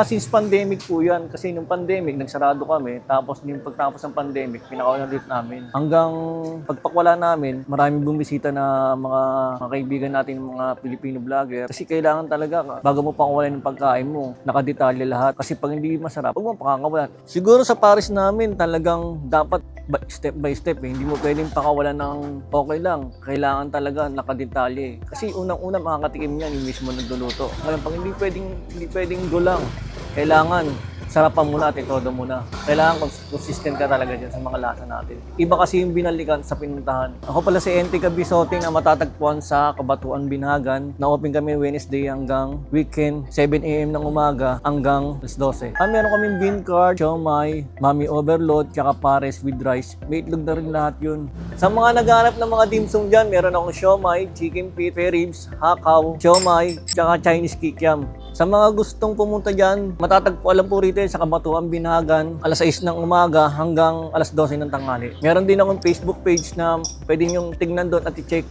Since pandemic po yan, kasi nung pandemic, nagsarado kami, tapos yung pagtapos ng pandemic, pinakawalan ulit namin. Hanggang pagpakwala namin, maraming bumisita na mga kaibigan natin, mga Filipino vlogger. Kasi kailangan talaga, bago mo pakawalan ng pagkain mo, nakadetalye lahat. Kasi pag hindi masarap, huwag mo pakakawalan. Siguro sa Paris namin, talagang dapat step by step eh. Hindi mo pwedeng pakawalan ng okay lang. Kailangan talaga nakadetalye. Kasi unang-una makakatikim yan yung mismo nagluluto. Ngayon, pag hindi pwedeng go lang. Kailangan sarapan muna at itodo muna. Kailangan consistent ka talaga dyan sa mga lasa natin. Iba kasi yung binalikan sa pinuntahan. Ako pala si NT Cabisoting na matatagpuan sa Cabanatuan, Binagan. Na-open kami Wednesday hanggang weekend, 7 AM ng umaga hanggang 12. Meron kaming bean curd, siomai, mami overload, tsaka pares with rice. May itlog na rin lahat yun. Sa mga naghanap ng mga dim sum dyan, meron akong siomai, chicken feet, spare ribs, hakaw, siomai, tsaka Chinese kikiam. Sa mga gustong pumunta dyan, matatagpuan lang po rito sa Cabanatuan, Binagan, alas 6 ng umaga hanggang alas 12 ng tanghali. Meron din akong Facebook page na pwede nyong tignan doon at i-check